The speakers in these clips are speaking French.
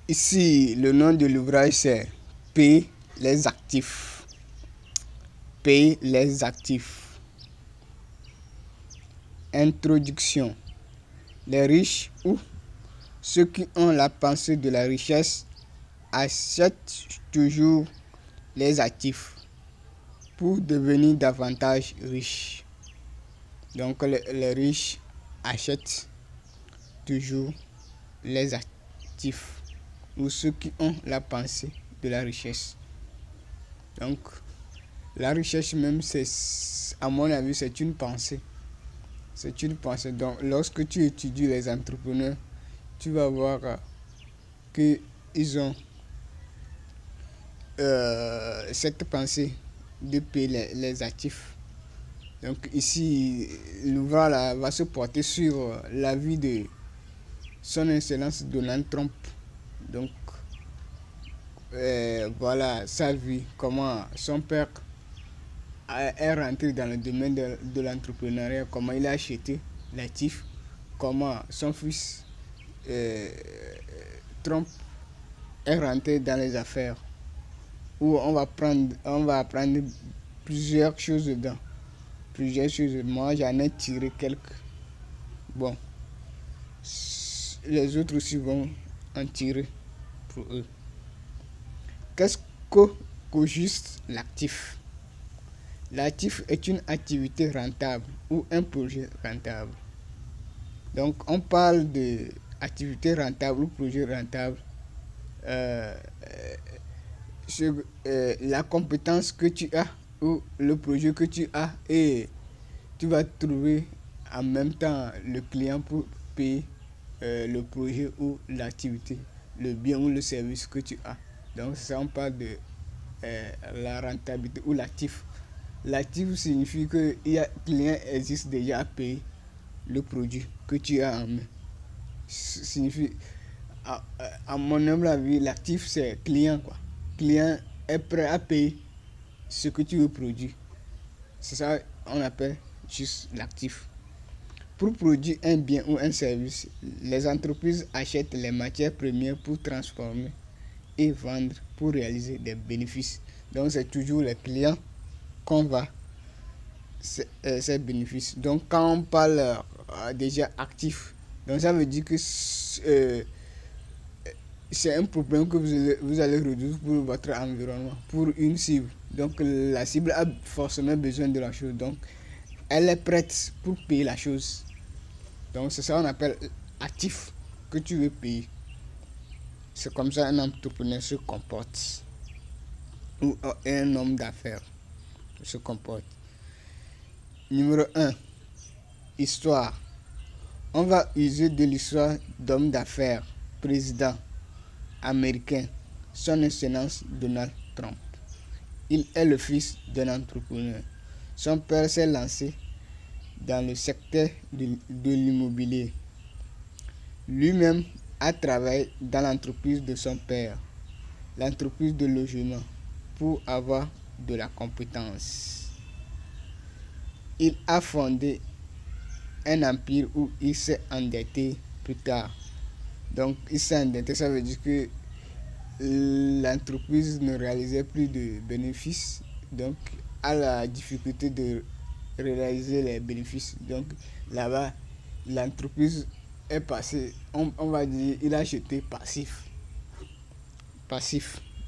Ici, le nom de l'ouvrage, c'est Payer les actifs. Payer les actifs. Introduction. Les riches ou ceux qui ont la pensée de la richesse achètent toujours les actifs pour devenir davantage riches. Donc les riches achètent toujours les actifs ou ceux qui ont la pensée de la richesse. Donc la richesse même, c'est, à mon avis, c'est une pensée. C'est une pensée. Donc lorsque tu étudies les entrepreneurs, tu vas voir qu'ils ont cette pensée de payer les actifs. Donc ici, l'ouvrage va se porter sur la vie de son Excellence Donald Trump. Donc voilà sa vie, comment son père est rentré dans le domaine de l'entrepreneuriat, comment il a acheté l'actif, comment son fils Trump est rentré dans les affaires, où on va apprendre plusieurs choses dedans. Plusieurs choses. Moi, j'en ai tiré quelques. Bon, les autres aussi vont en tirer pour eux. Qu'est-ce qu'au juste l'actif? L'actif est une activité rentable ou un projet rentable. Donc, on parle d'activité rentable ou projet rentable. La compétence que tu as ou le projet que tu as, et tu vas trouver en même temps le client pour payer le projet ou l'activité, le bien ou le service que tu as. Donc ça, on parle de la rentabilité ou l'actif. L'actif signifie que le client existe déjà à payer le produit que tu as en main. Signifie, à mon humble avis, l'actif c'est client quoi. Client est prêt à payer ce que tu veux produire. C'est ça qu'on appelle juste l'actif. Pour produire un bien ou un service, les entreprises achètent les matières premières pour transformer et vendre pour réaliser des bénéfices. Donc c'est toujours les clients qu'on va ces bénéfices. Donc quand on parle déjà actif, donc ça veut dire que c'est un problème que vous allez résoudre pour votre environnement, pour une cible. Donc la cible a forcément besoin de la chose. Donc elle est prête pour payer la chose. Donc c'est ça qu'on appelle actif que tu veux payer. C'est comme ça un entrepreneur se comporte. Ou un homme d'affaires se comporte. Numéro 1. Histoire. On va user de l'histoire d'homme d'affaires, président américain, son excellence Donald Trump. Il est le fils d'un entrepreneur. Son père s'est lancé dans le secteur de l'immobilier. Lui-même a travaillé dans l'entreprise de son père, l'entreprise de logement, pour avoir de la compétence. Il a fondé un empire où il s'est endetté plus tard. Donc il s'est endetté, ça veut dire que l'entreprise ne réalisait plus de bénéfices, donc a la difficulté de réaliser les bénéfices. Donc là-bas, l'entreprise est passée, on va dire, il a acheté passif.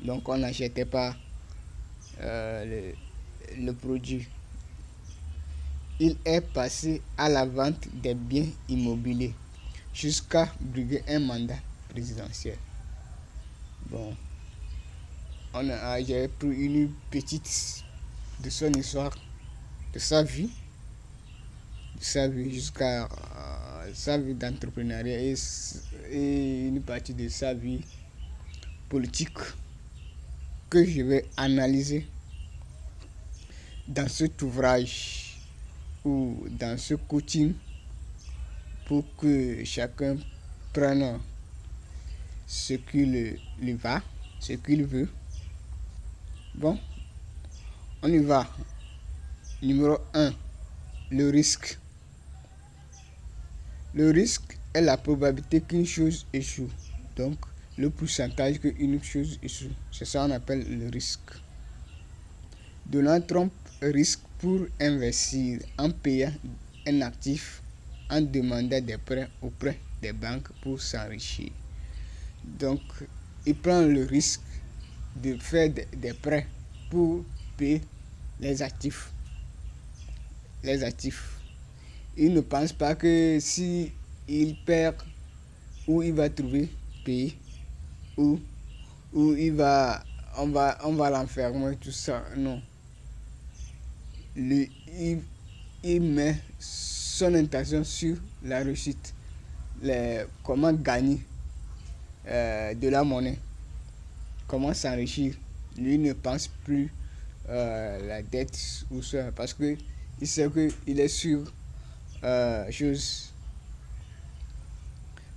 Donc on n'achetait pas le produit. Il est passé à la vente des biens immobiliers jusqu'à briguer un mandat présidentiel. Bon, j'ai pris une petite de son histoire, de sa vie jusqu'à sa vie d'entrepreneuriat et une partie de sa vie politique que je vais analyser dans cet ouvrage ou dans ce coaching pour que chacun prenne ce qu'il lui va, ce qu'il veut. Bon, on y va. Numéro 1, le risque. Le risque est la probabilité qu'une chose échoue. Donc, le pourcentage qu'une chose échoue. C'est ça qu'on appelle le risque. Donald Trump risque pour investir en payant un actif, en demandant des prêts auprès des banques pour s'enrichir. Donc, il prend le risque de faire des prêts pour payer les actifs. Il ne pense pas que si il perd, où il va trouver payer, ou on va l'enfermer, tout ça. Non. Il met son intention sur la réussite, comment gagner de la monnaie, comment s'enrichir. Lui ne pense plus la dette ou ça, parce que il sait qu'il est sur chose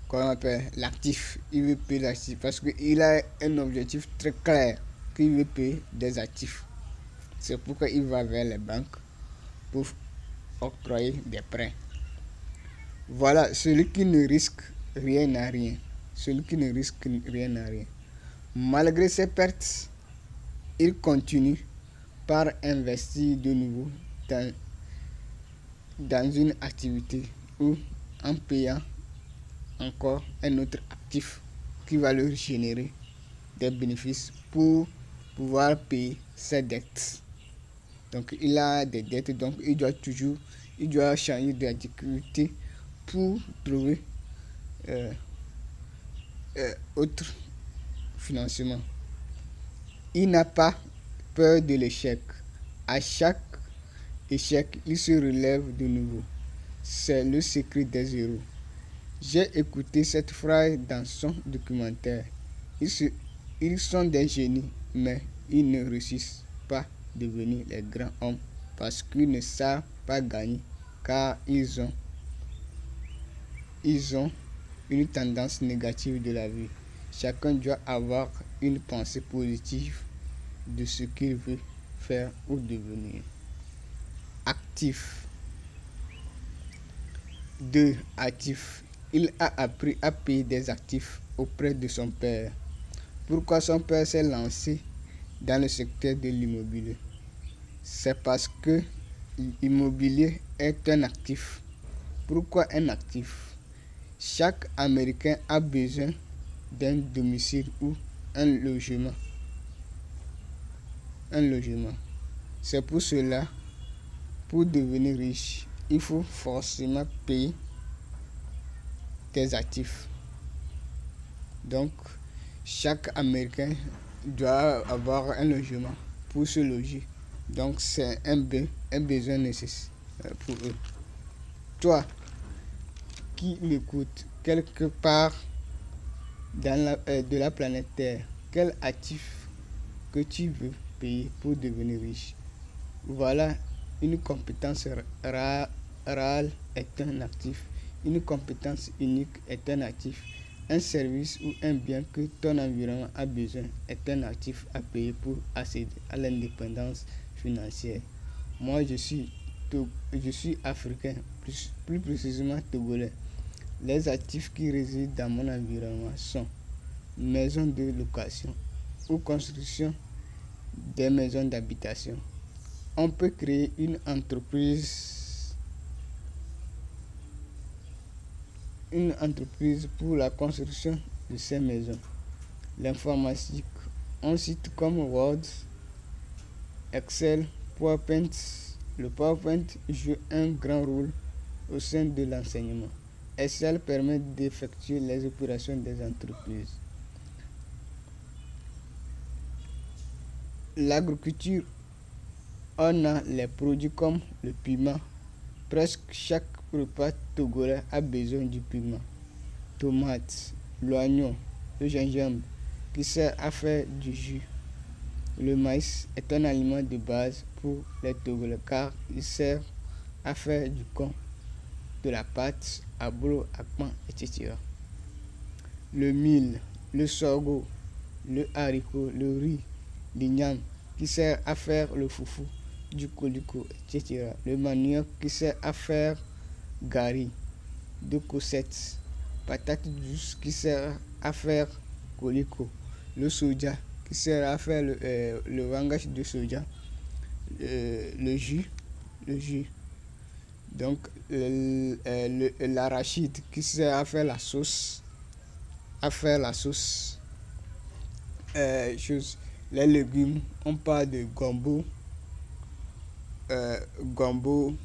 qu'on appelle l'actif. Il veut payer l'actif parce qu'il a un objectif très clair, qu'il veut payer des actifs. C'est pourquoi il va vers les banques pour octroyer des prêts. Voilà, celui qui ne risque rien n'a rien. Malgré ses pertes, il continue par investir de nouveau dans une activité ou en payant encore un autre actif qui va lui générer des bénéfices pour pouvoir payer ses dettes. Donc il a des dettes, donc il doit changer d'activité pour trouver autre financement. Il n'a pas peur de l'échec. À chaque échec, il se relève de nouveau. C'est le secret des héros. J'ai écouté cette phrase dans son documentaire. Ils sont des génies, mais ils ne réussissent pas à devenir les grands hommes parce qu'ils ne savent pas gagner, car ils ont une tendance négative de la vie. Chacun doit avoir une pensée positive de ce qu'il veut faire ou devenir. Actif. 2. Actif. Il a appris à payer des actifs auprès de son père. Pourquoi son père s'est lancé dans le secteur de l'immobilier? C'est parce que l'immobilier est un actif. Pourquoi un actif? Chaque Américain a besoin d'un domicile ou un logement. C'est pour cela, pour devenir riche, il faut forcément payer des actifs. Donc, chaque Américain doit avoir un logement pour se loger. Donc, c'est un besoin nécessaire pour eux. Toi, qui m'écoute quelque part de la planète Terre, quel actif que tu veux payer pour devenir riche? Voilà, une compétence rare est un actif. Une compétence unique est un actif. Un service ou un bien que ton environnement a besoin est un actif à payer pour accéder à l'indépendance financière. Moi, je suis africain, plus précisément togolais. Les actifs qui résident dans mon environnement sont maisons de location ou construction des maisons d'habitation. On peut créer une entreprise pour la construction de ces maisons. L'informatique, un site comme Word, Excel, PowerPoint. Le PowerPoint joue un grand rôle au sein de l'enseignement. Excel permet d'effectuer les opérations des entreprises. L'agriculture, on a les produits comme le piment. Presque chaque repas togolais a besoin du piment. Tomates, l'oignon, le gingembre qui sert à faire du jus. Le maïs est un aliment de base pour les Togolais car il sert à faire du con, de la pâte, à bolo, à pain, etc. Le mil, le sorgho, le haricot, le riz, l'igname qui sert à faire le foufou, du colico, etc. Le manioc qui sert à faire gari, de cossette, patate douce qui sert à faire colicot. Le soja qui sert à faire le vangage de soja. Le jus. Donc l'arachide qui sert à faire la sauce. Les légumes, on parle de gombo,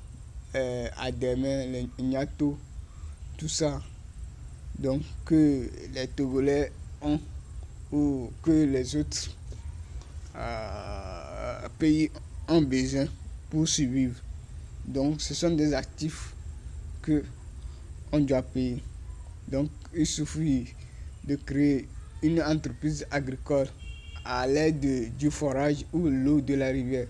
adémé, le gnato, tout ça. Donc que les Togolais ont ou que les autres pays ont besoin pour survivre. Donc ce sont des actifs que on doit payer. Donc il suffit de créer une entreprise agricole à l'aide du forage ou l'eau de la rivière.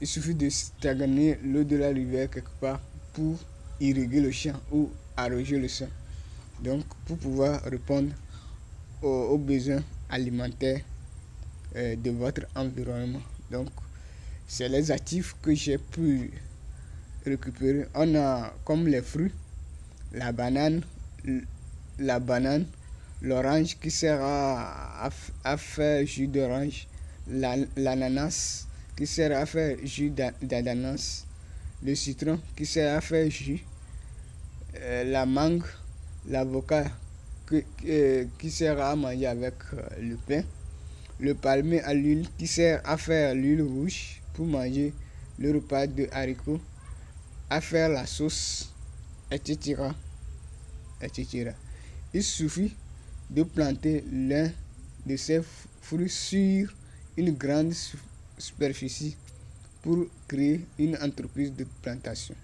Il suffit de stagner l'eau de la rivière quelque part pour irriguer le champ ou arroser le champ. Donc pour pouvoir répondre aux besoins alimentaires de votre environnement. Donc c'est les actifs que j'ai pu récupérer. On a comme les fruits, la banane, l'orange qui sert à faire jus d'orange, l'ananas qui sert à faire jus d'ananas, le citron qui sert à faire jus, la mangue, l'avocat qui sert à manger avec le pain, le palmier à l'huile qui sert à faire l'huile rouge pour manger le repas de haricots, à faire la sauce, etc. Il suffit de planter l'un de ces fruits sur une grande superficie pour créer une entreprise de plantation.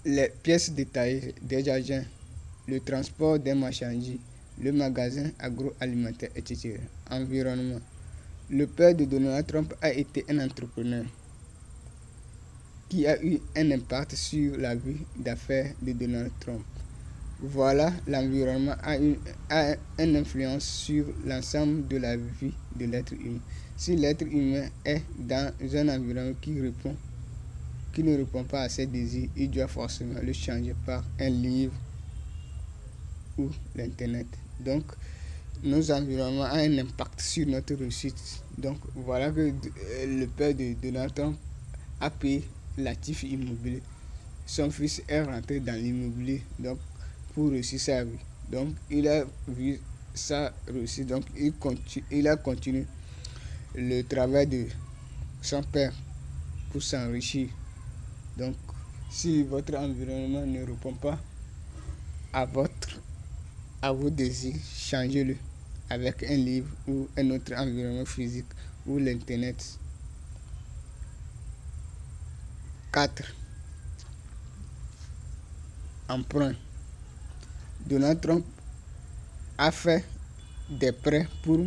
Les pièces détaillées des jardins, le transport des marchandises, le magasin agroalimentaire, etc. Environnement. Le père de Donald Trump a été un entrepreneur qui a eu un impact sur la vie d'affaires de Donald Trump. Voilà, l'environnement a une influence sur l'ensemble de la vie de l'être humain. Si l'être humain est dans un environnement qui ne répond pas à ses désirs, il doit forcément le changer par un livre ou l'internet. Donc, nos environnements ont un impact sur notre réussite. Donc, voilà que le père de Donald Trump a payé l'actif immobilier. Son fils est rentré dans l'immobilier donc pour réussir sa vie. Donc, il a vu ça réussir. Donc, il a continué le travail de son père pour s'enrichir. Donc, si votre environnement ne répond pas à vos désirs, changez-le avec un livre ou un autre environnement physique ou l'internet. 4. Emprunt. Donald Trump a fait des prêts pour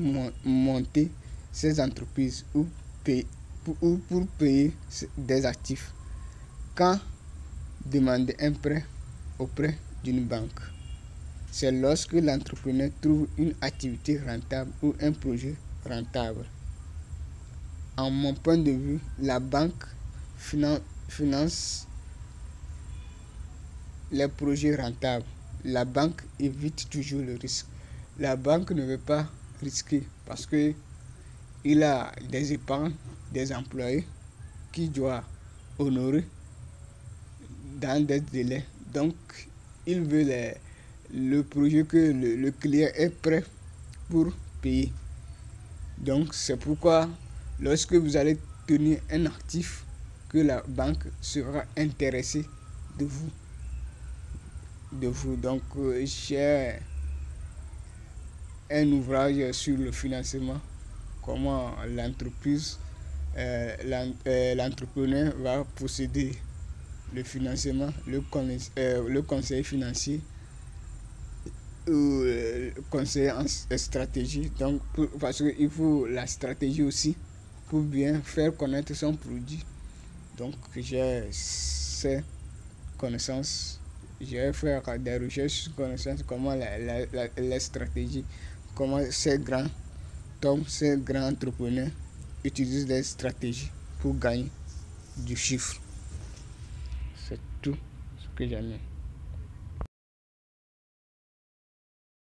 monter ses entreprises ou pour payer des actifs. Quand demander un prêt auprès d'une banque, c'est lorsque l'entrepreneur trouve une activité rentable ou un projet rentable. En mon point de vue, la banque finance les projets rentables. La banque évite toujours le risque. La banque ne veut pas risquer parce que il a des épargnes, des employés qui doit honorer dans des délais. Donc, il veut le projet que le client est prêt pour payer. Donc, c'est pourquoi lorsque vous allez tenir un actif, que la banque sera intéressée de vous. Donc, j'ai un ouvrage sur le financement, comment l'entrepreneur va procéder le financement, le conseil financier ou le conseil en stratégie. Donc, parce qu'il faut la stratégie aussi pour bien faire connaître son produit. Donc, j'ai ces connaissances. J'ai fait des recherches sur connaissances, comment la stratégie, comment ces grands entrepreneurs utilisent des stratégies pour gagner du chiffre. C'est tout ce que j'en ai.